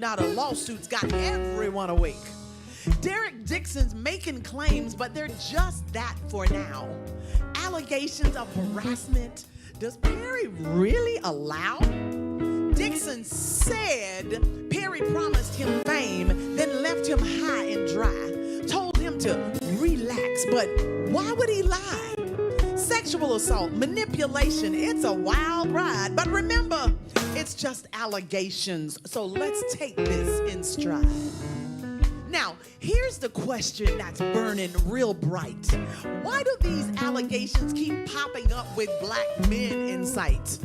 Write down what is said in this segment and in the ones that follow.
Now the lawsuits got everyone awake. Derek Dixon's making claims, but they're just that for now. Allegations of harassment. Does Perry really allow? Dixon said Perry promised him fame, then left him high and dry. Told him to relax, but why would he lie? Sexual assault, manipulation, it's a wild ride. But remember, it's just allegations, so let's take this in stride. Now, here's the question that's burning real bright. Why do these allegations keep popping up with black men in sight?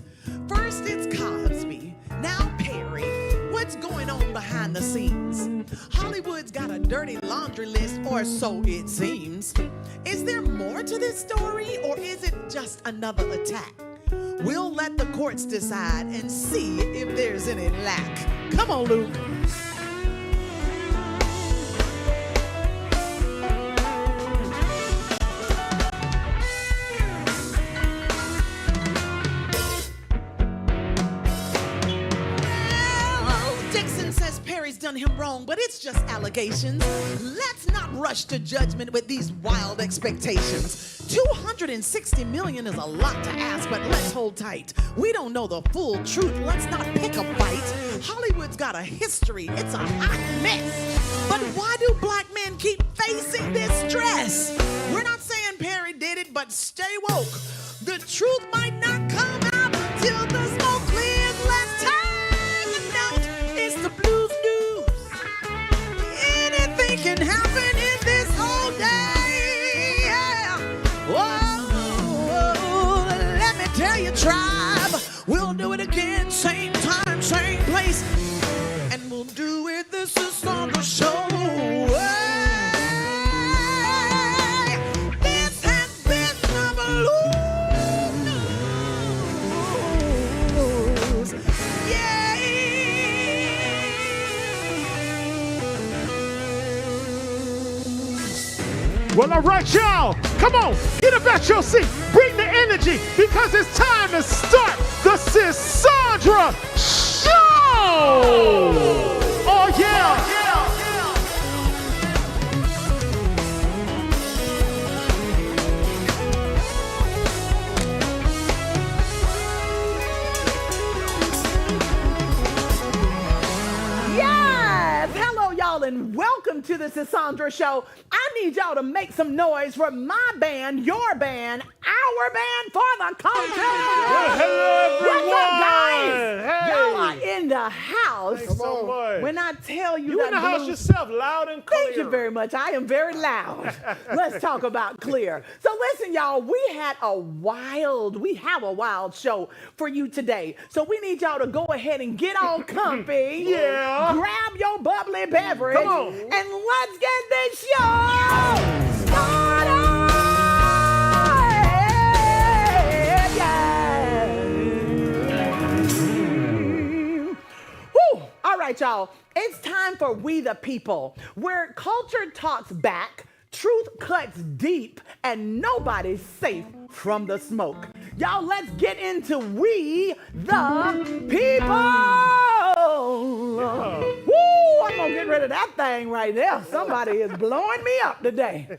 First it's Cosby, now Perry. What's going on behind the scenes? Hollywood's got a dirty laundry list, or so it seems. Is there more to this story, or is it just another attack? We'll let the courts decide and see if there's any lack. Come on, Luke. Done him wrong, but it's just allegations. Let's not rush to judgment with these wild expectations. $260 million is a lot to ask, but let's hold tight. We don't know the full truth. Let's not pick a fight. Hollywood's got a history. It's a hot mess. But why do black men keep facing this stress? We're not saying Perry did it, but stay woke. The truth might not come out till the smoke clears. Let's take a note. It's the blues news. Anything can happen in this whole day. Yeah. Whoa, let me tell you, tribe, we'll do it again, same time, same place, and we'll do it. This is on the show. This has been the blues. Yeah. Well, all right, y'all. Come on, get about your seat. Bring the energy because it's time to start the Sandra Show. Oh, yeah. Yes! Hello, y'all, and welcome to the Sandra Show. I need y'all to make some noise for my band, your band, our band for the Comcast. Well, hello, everyone. What's up, guys? Hey. Y'all are in the house. Thanks so much. When I tell you, You that in the house blues- yourself, loud and clear. Thank you very much. I am very loud. Let's talk about clear. So listen, y'all, we have a wild show for you today. So we need y'all to go ahead and get all comfy. Yeah. Grab your bubbly beverage. Come on. And let's get this show started. Yeah. Whew. All right, y'all. It's time for We the People, where culture talks back, truth cuts deep, and nobody's safe from the smoke. Y'all, let's get into We the People. Woo, I'm gonna get rid of that thing right there. Somebody is blowing me up today.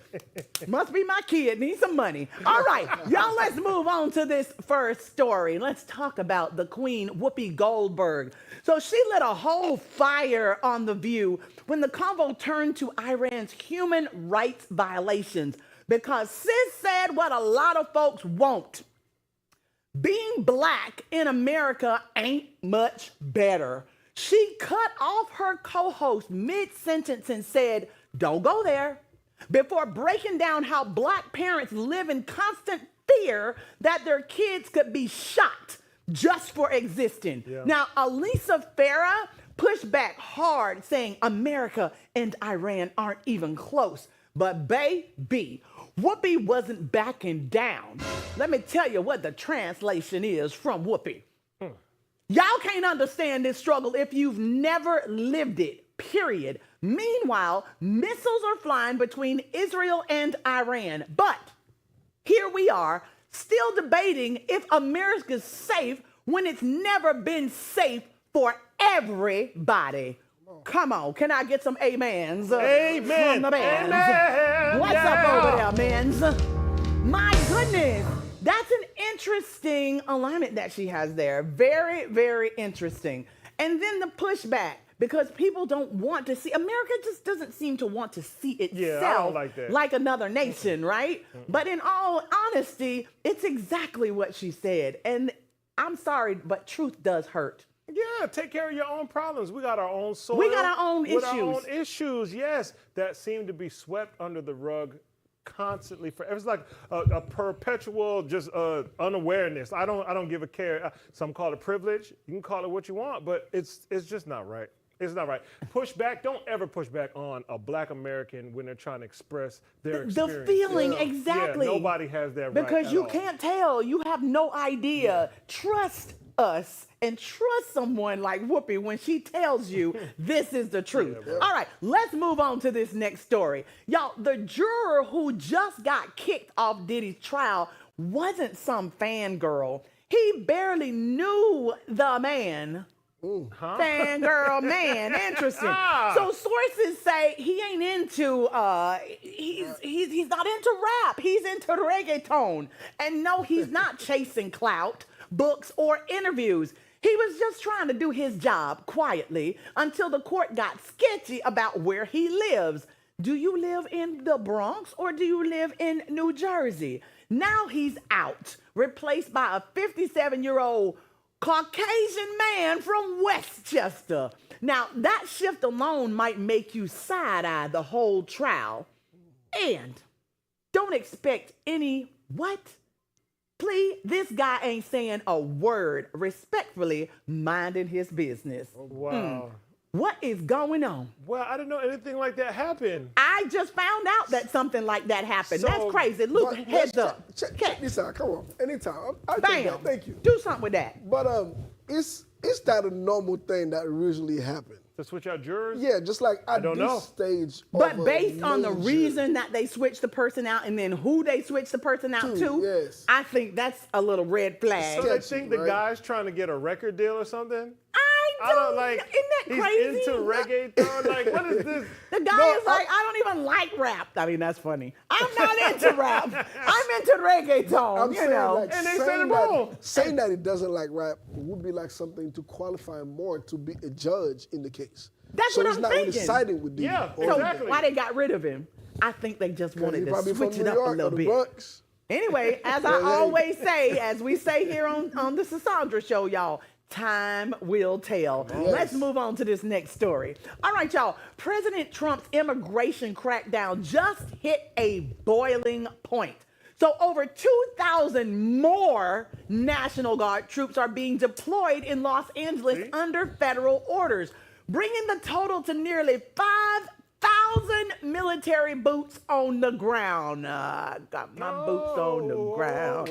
Must be my kid, needs some money. All right, y'all, let's move on to this first story. Let's talk about the Queen, Whoopi Goldberg. So she lit a whole fire on The View when the convo turned to Iran's human rights violations, because sis said what a lot of folks won't. Being black in America ain't much better. She cut off her co-host mid-sentence and said, "Don't go there," before breaking down how black parents live in constant fear that their kids could be shot just for existing. Yeah. Now, Alisa Farah pushed back hard, saying America and Iran aren't even close. But baby, Whoopi wasn't backing down. Let me tell you what the translation is from Whoopi. Y'all can't understand this struggle if you've never lived it, period. Meanwhile, missiles are flying between Israel and Iran. But here we are, still debating if America's safe when it's never been safe for everybody. Come on. Can I get some amens? Amen. From the bands? Amen. What's up over there, men's? My goodness. That's an interesting alignment that she has there. Very, very interesting. And then the pushback, because people don't want to see, America just doesn't seem to want to see itself like another nation, right? But in all honesty, it's exactly what she said. And I'm sorry, but truth does hurt. Yeah, take care of your own problems. We got our own soil. We got our own issues. Our own issues, yes, that seem to be swept under the rug constantly. It's like a perpetual just unawareness. I don't give a care. Some call it privilege. You can call it what you want, but it's just not right. It's not right. Push back. Don't ever push back on a Black American when they're trying to express their experience. The feeling, exactly. Yeah, nobody has that right. Because you can't tell. You have no idea. Yeah. Trust us and trust someone like Whoopi when she tells you this is the truth. Yeah, all right, let's move on to this next story. Y'all, the juror who just got kicked off Diddy's trial wasn't some fangirl. He barely knew the man. Fangirl man, interesting. So sources say he ain't into he's not into rap. He's into reggaeton. And no, he's not chasing clout, books, or interviews. He was just trying to do his job quietly until the court got sketchy about where he lives. Do you live in the Bronx or do you live in New Jersey? Now he's out, replaced by a 57-year-old Caucasian man from Westchester. Now, that shift alone might make you side-eye the whole trial. And don't expect any plea. This guy ain't saying a word, respectfully minding his business. Oh, wow. What is going on? Well, I didn't know anything like that happened. I just found out that something like that happened. That's crazy. Luke, heads up. Check this out. Come on. Anytime. Bam. Thank you. Do something with that. But is that a normal thing that usually happens? To switch out jurors? Yeah, just like at this stage. But based on the reason that they switched the person out and then who they switched the person out to, yes. I think that's a little red flag. So they think the guy's trying to get a record deal or something? I don't like. Isn't that crazy? He's into reggaeton. Like, what is this? The guy is like, I don't even like rap. I mean, that's funny. I'm not into rap. I'm into reggaeton. You know. Like, and they said it wrong. Saying that he doesn't like rap would be like something to qualify him more to be a judge in the case. That's what I'm thinking. So he's not really siding with Diddy. Yeah, so exactly. why they got rid of him? I think they just wanted to switch it up a little bit. Bronx. Anyway, as I always say, as we say here on the Sasandra Show, y'all, time will tell. Yes. Let's move on to this next story. All right, y'all. President Trump's immigration crackdown just hit a boiling point. So over 2,000 more National Guard troops are being deployed in Los Angeles under federal orders, bringing the total to nearly 5,000 military boots on the ground. Got my boots on the ground.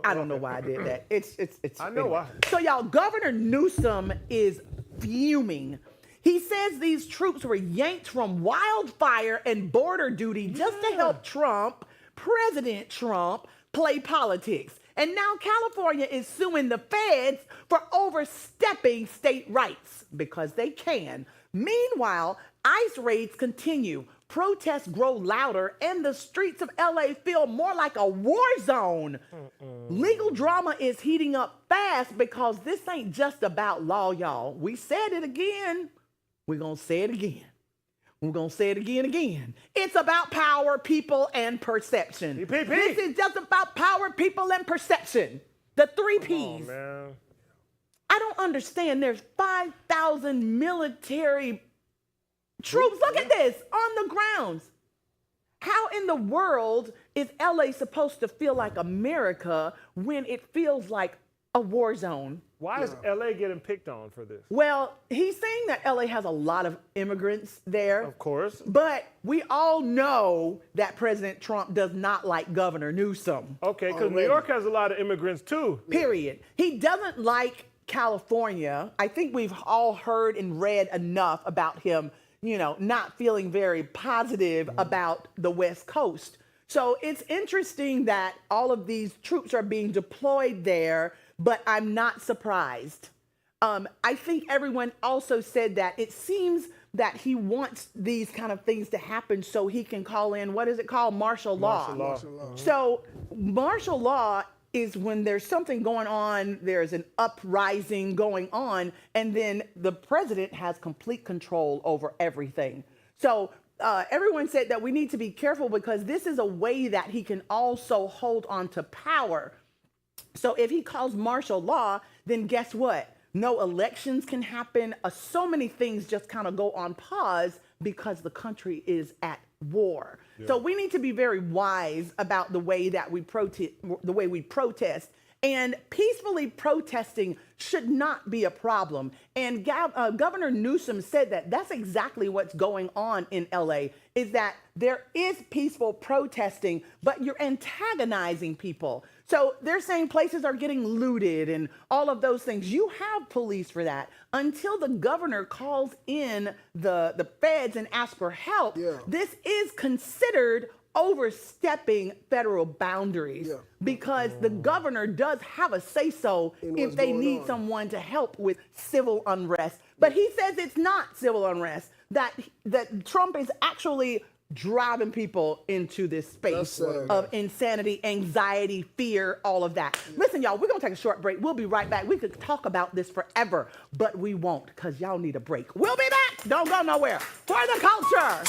I don't know why I did that. It's I know why. So y'all, Governor Newsom is fuming. He says these troops were yanked from wildfire and border duty just to help President Trump, play politics. And now California is suing the feds for overstepping state rights because they can. Meanwhile, ICE raids continue. Protests grow louder and the streets of LA feel more like a war zone. Legal drama is heating up fast because this ain't just about law, y'all. We said it again. We're going to say it again. We're going to say it again. It's about power, people, and perception. PPP. This is just about power, people, and perception. The 3 Ps. Oh, man. I don't understand. There's 5,000 military troops. Look at this on the grounds. How in the world is LA supposed to feel like America when it feels like a war zone? Why is LA getting picked on for this? Well, he's saying that LA has a lot of immigrants there. Of course. But we all know that President Trump does not like Governor Newsom. Okay, because New York has a lot of immigrants too. Period. He doesn't like California. I think we've all heard and read enough about him, not feeling very positive about the West Coast. So it's interesting that all of these troops are being deployed there, but I'm not surprised. I think everyone also said that it seems that he wants these kind of things to happen so he can call in, what is it called? Martial law. Martial law. So martial law is when there's something going on, there's an uprising going on, and then the president has complete control over everything. So everyone said that we need to be careful because this is a way that he can also hold on to power. So if he calls martial law, then guess what? No elections can happen. So many things just kind of go on pause because the country is at war. Yeah. So we need to be very wise about the way that we protest. And peacefully protesting should not be a problem. And Governor Newsom said that that's exactly what's going on in LA, is that there is peaceful protesting, but you're antagonizing people. So they're saying places are getting looted and all of those things. You have police for that. Until the governor calls in the feds and asks for help, this is considered overstepping federal boundaries because the governor does have a say-so if they need someone to help with civil unrest. But he says it's not civil unrest, that Trump is actually driving people into this space of insanity, anxiety, fear, all of that. Listen, y'all, we're going to take a short break. We'll be right back. We could talk about this forever, but we won't because y'all need a break. We'll be back. Don't go nowhere. For the culture.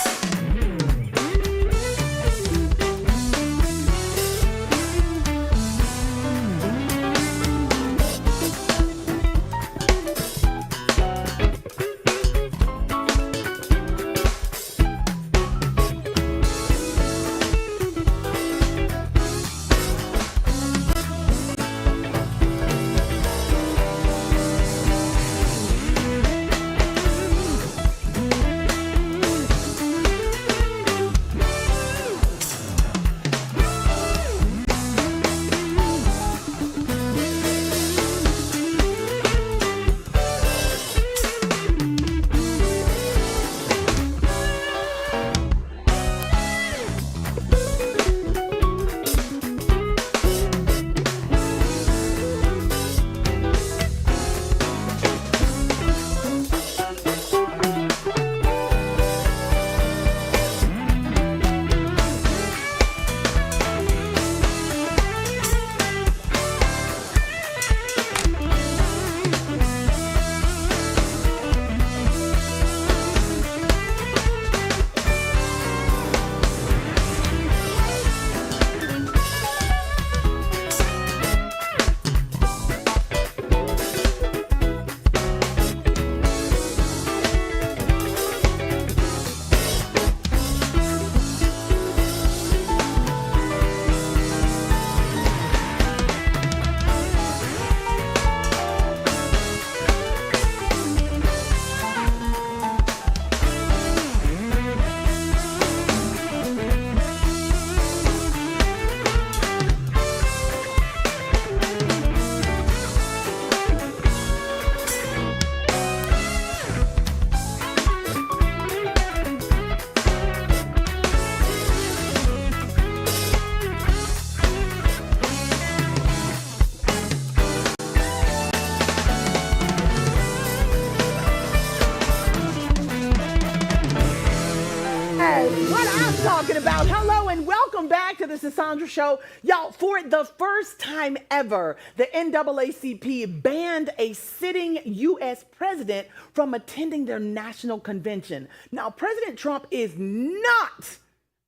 About. Hello and welcome back to the Sandra Show. Y'all, for the first time ever, the NAACP banned a sitting U.S. president from attending their national convention. Now, President Trump is not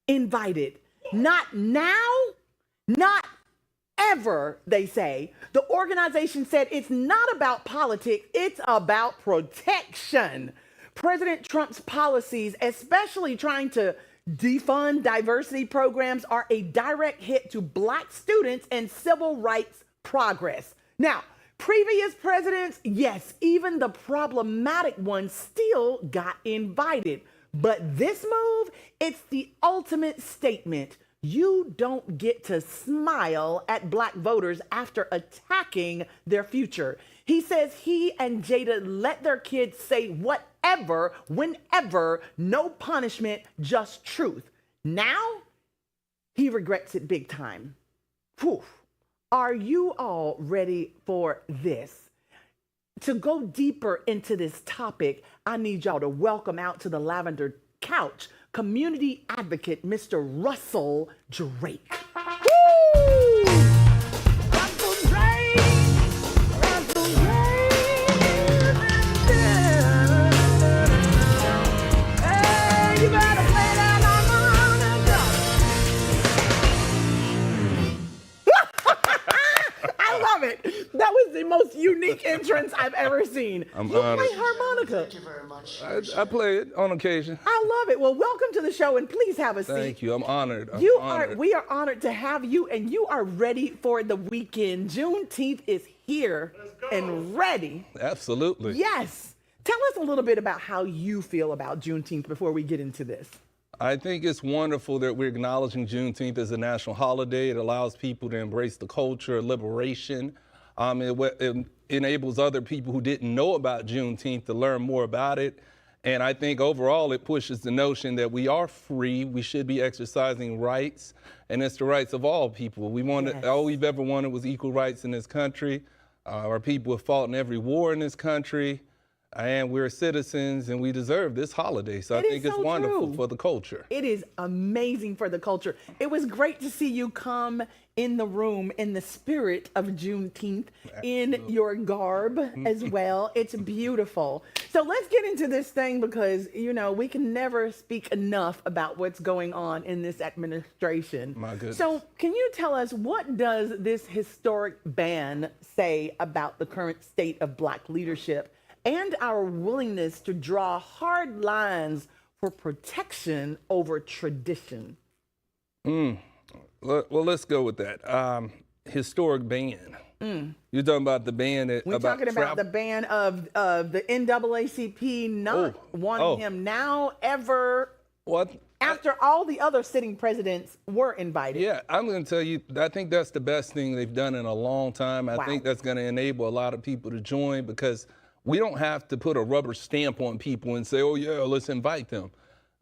invited. Not now, not ever, they say. The organization said it's not about politics, it's about protection. President Trump's policies, especially trying to defund diversity programs, are a direct hit to Black students and civil rights progress. Now, previous presidents, yes, even the problematic ones still got invited. But this move, it's the ultimate statement. You don't get to smile at Black voters after attacking their future. He says he and Jada let their kids say whatever, whenever, no punishment, just truth. Now, he regrets it big time. Whew. Are you all ready for this? to go deeper into this topic, I need y'all to welcome out to the lavender couch community advocate, Mr. Russell Drake. Woo! Russell Drake! Russell Drake! Hey, you better play that harmonica. I love it. That was the most unique entrance I've ever seen. I'm you honored. play harmonica. Thank you very much. I play it on occasion. I love it. Well, welcome to the show, and please have a seat. Thank you. I'm honored. We are honored to have you, and you are ready for the weekend. Juneteenth is here and ready. Absolutely. Yes. Tell us a little bit about how you feel about Juneteenth before we get into this. I think it's wonderful that we're acknowledging Juneteenth as a national holiday. It allows people to embrace the culture of liberation. It enables other people who didn't know about Juneteenth to learn more about it. And I think overall it pushes the notion that we are free, we should be exercising rights, and it's the rights of all people. All we've ever wanted was equal rights in this country. Our people have fought in every war in this country, and we're citizens, and we deserve this holiday. So I think it's wonderful for the culture. It is amazing for the culture. It was great to see you come in the room in the spirit of Juneteenth in your garb as well. It's beautiful. So let's get into this thing because, you know, we can never speak enough about what's going on in this administration. My goodness. So can you tell us, what does this historic ban say about the current state of Black leadership and our willingness to draw hard lines for protection over tradition? Well, let's go with that. Historic ban. You're talking about the ban that We're talking about the ban of the NAACP not wanting him now, ever. What? After all the other sitting presidents were invited. Yeah, I'm going to tell you, I think that's the best thing they've done in a long time. I think that's going to enable a lot of people to join, because we don't have to put a rubber stamp on people and say, oh yeah, let's invite them.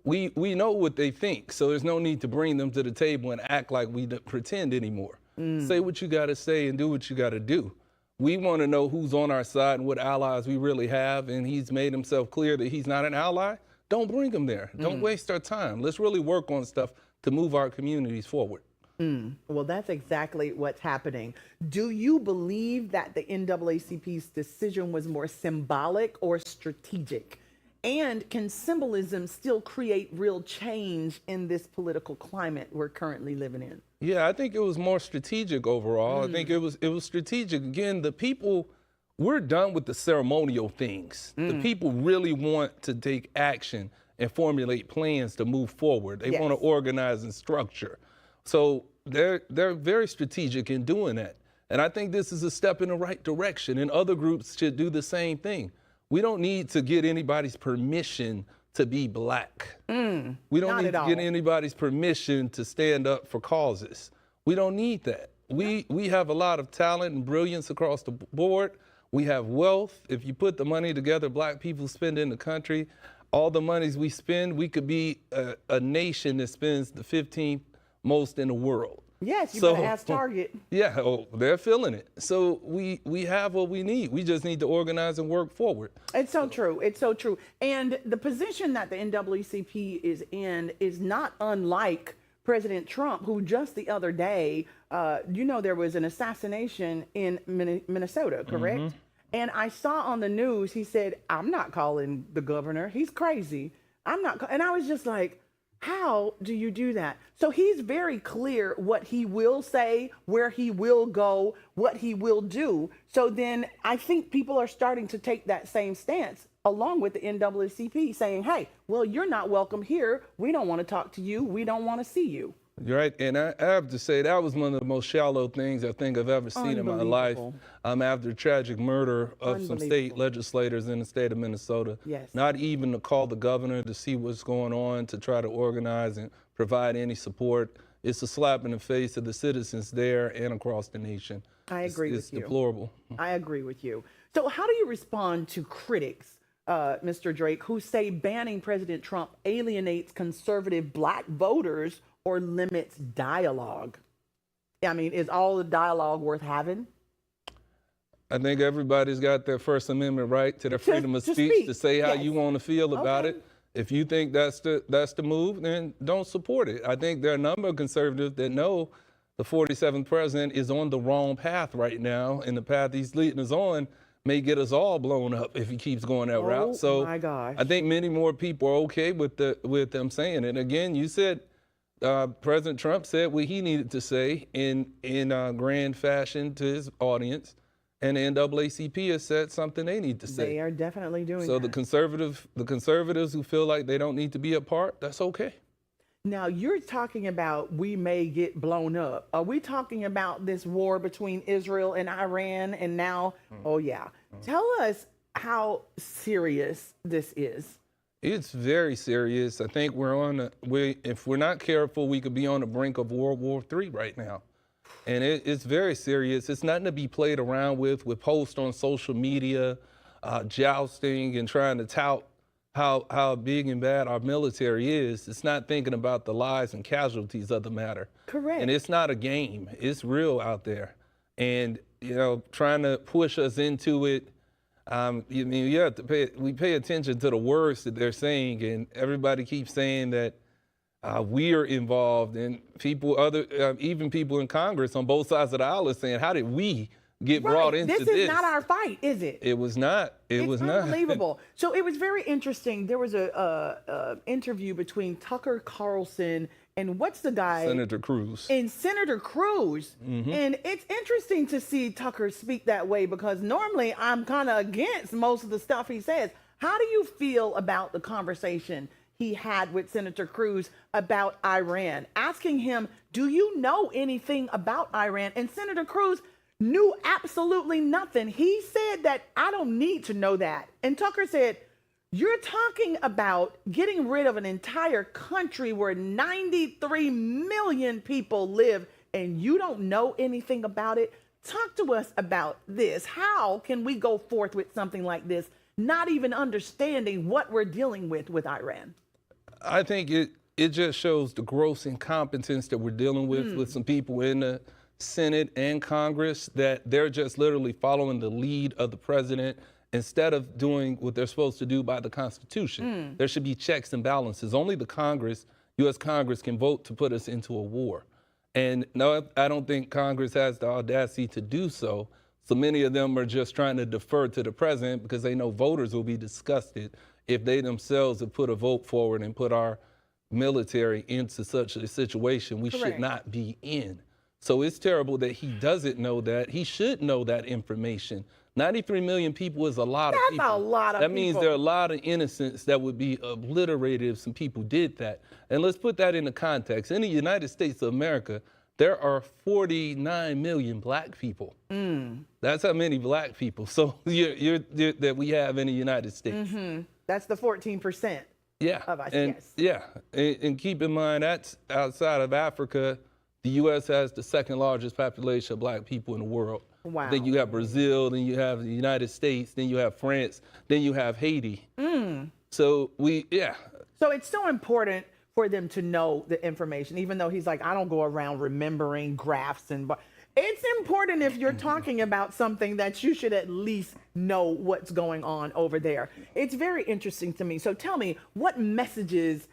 We know what they think, so there's no need to bring them to the table and act like we don't pretend anymore. Say what you got to say and do what you got to do. We want to know who's on our side and what allies we really have, and he's made himself clear that he's not an ally. Don't bring him there. Don't waste our time. Let's really work on stuff to move our communities forward. Well, that's exactly what's happening. Do you believe that the NAACP's decision was more symbolic or strategic? And can symbolism still create real change in this political climate we're currently living in? Yeah, I think it was more strategic overall. I think it was strategic. Again, the people, we're done with the ceremonial things. The people really want to take action and formulate plans to move forward. They want to organize and structure. So they're very strategic in doing that. And I think this is a step in the right direction, and other groups should do the same thing. We don't need to get anybody's permission to be Black. We don't need to get anybody's permission to stand up for causes. We don't need that. We have a lot of talent and brilliance across the board. We have wealth. If you put the money together Black people spend in the country, all the monies we spend, we could be a nation that spends the 15th most in the world. Yes, you better ask Target. Yeah, they're feeling it. So we have what we need. We just need to organize and work forward. It's so true. It's so true. And the position that the NAACP is in is not unlike President Trump, who just the other day, there was an assassination in Minnesota, correct? And I saw on the news, he said, I'm not calling the governor. He's crazy. And I was just like, how do you do that? So he's very clear what he will say, where he will go, what he will do. So then I think people are starting to take that same stance along with the NAACP, saying, hey, well, you're not welcome here. We don't want to talk to you. We don't want to see you. You're right. And I have to say, that was one of the most shallow things I think I've ever seen in my life. After the tragic murder of some state legislators in the state of Minnesota. Yes. Not even to call the governor to see what's going on, to try to organize and provide any support. It's a slap in the face of the citizens there and across the nation. I agree with you. It's deplorable. I agree with you. So how do you respond to critics, Mr. Drake, who say banning President Trump alienates conservative Black voters or limits dialogue? I mean, is all the dialogue worth having? I think everybody's got their First Amendment right to their freedom of speech to say how you want to feel about it. If you think that's the move, then don't support it. I think there are a number of conservatives that know the 47th president is on the wrong path right now, and the path he's leading us on may get us all blown up if he keeps going that route. So my gosh. I think many more people are okay with them saying it. And you said President Trump said what he needed to say in grand fashion to his audience, and the NAACP has said something they need to say. They are definitely doing so that. the conservatives who feel like they don't need to be a part, that's okay. Now, you're talking about we may get blown up. Are we talking about this war between Israel and Iran and now? Oh, yeah. Tell us how serious this is. It's very serious. I think if we're not careful, we could be on the brink of World War III right now. And it's very serious. It's nothing to be played around with posts on social media, jousting and trying to tout how big and bad our military is. It's not thinking about the lives and casualties of the matter. Correct. And it's not a game. It's real out there. And, trying to push us into it, you have to we pay attention to the words that they're saying, and everybody keeps saying that we are involved, and even people in Congress on both sides of the aisle are saying, how did we get brought into this? This is not our fight, is it? It was not. It's unbelievable. So it was very interesting. There was a interview between Tucker Carlson and what's the guy? Senator Cruz. And Senator Cruz. Mm-hmm. And it's interesting to see Tucker speak that way because normally I'm kind of against most of the stuff he says. How do you feel about the conversation he had with Senator Cruz about Iran? Asking him, do you know anything about Iran? And Senator Cruz knew absolutely nothing. He said that I don't need to know that. And Tucker said, you're talking about getting rid of an entire country where 93 million people live and you don't know anything about it. Talk to us about this. How can we go forth with something like this, not even understanding what we're dealing with Iran? I think it just shows the gross incompetence that we're dealing with some people in the Senate and Congress, that they're just literally following the lead of the president instead of doing what they're supposed to do by the Constitution. There should be checks and balances. Only the Congress, U.S. Congress, can vote to put us into a war. And no, I don't think Congress has the audacity to do so. So many of them are just trying to defer to the president because they know voters will be disgusted if they themselves have put a vote forward and put our military into such a situation we should not be in. So it's terrible that he doesn't know that. He should know that information. 93 million people is a lot of people. That's a lot of people. That means there are a lot of innocents that would be obliterated if some people did that. And let's put that into context. In the United States of America, there are 49 million black people. That's how many black people. So that we have in the United States. That's the 14% of us, yes. Yeah, and keep in mind that's outside of Africa. The U.S. has the second largest population of black people in the world. Wow. Then you have Brazil, then you have the United States, then you have France, then you have Haiti. So So it's so important for them to know the information, even though he's like, I don't go around remembering graphs and. It's important if you're talking about something that you should at least know what's going on over there. It's very interesting to me. So tell me, what messages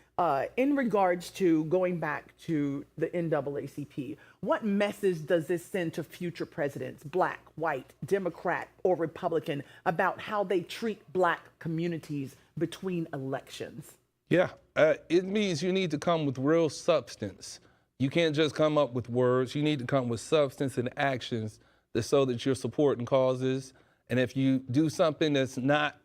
in regards to going back to the NAACP, what message does this send to future presidents, black, white, Democrat, or Republican, about how they treat black communities between elections? Yeah, it means you need to come with real substance. You can't just come up with words. You need to come with substance and actions so that you're supporting causes. And if you do something that's not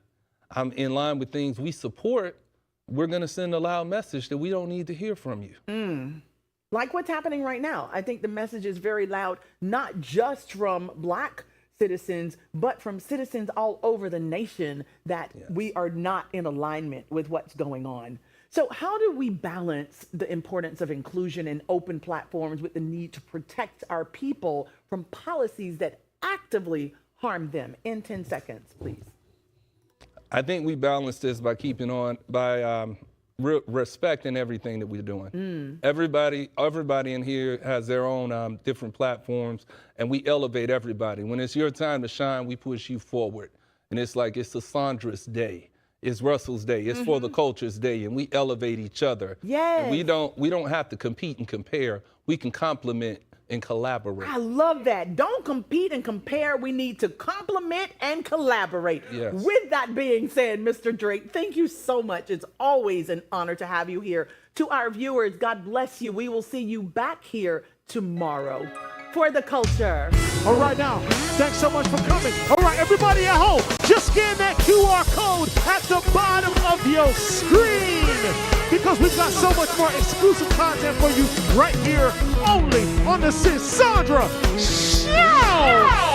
in line with things we support, we're going to send a loud message that we don't need to hear from you. Like what's happening right now. I think the message is very loud, not just from black citizens, but from citizens all over the nation that we are not in alignment with what's going on. So how do we balance the importance of inclusion and open platforms with the need to protect our people from policies that actively harm them? In 10 seconds, please. I think we balance this by respect in everything that we're doing. Everybody in here has their own different platforms, and we elevate everybody. When it's your time to shine, we push you forward. And it's like it's the Sandra's day. It's Russell's day. It's for the culture's day, and we elevate each other. Yes. And we don't have to compete and compare. We can complement and collaborate. I love that. Don't compete and compare. We need to complement and collaborate. Yes. With that being said, Mr. Drake, thank you so much. It's always an honor to have you here. To our viewers, God bless you. We will see you back here tomorrow for the culture. All right, now, thanks so much for coming. All right, everybody at home, just scan that QR code at the bottom of your screen, because we've got so much more exclusive content for you right here only on the Sis Sandra Show.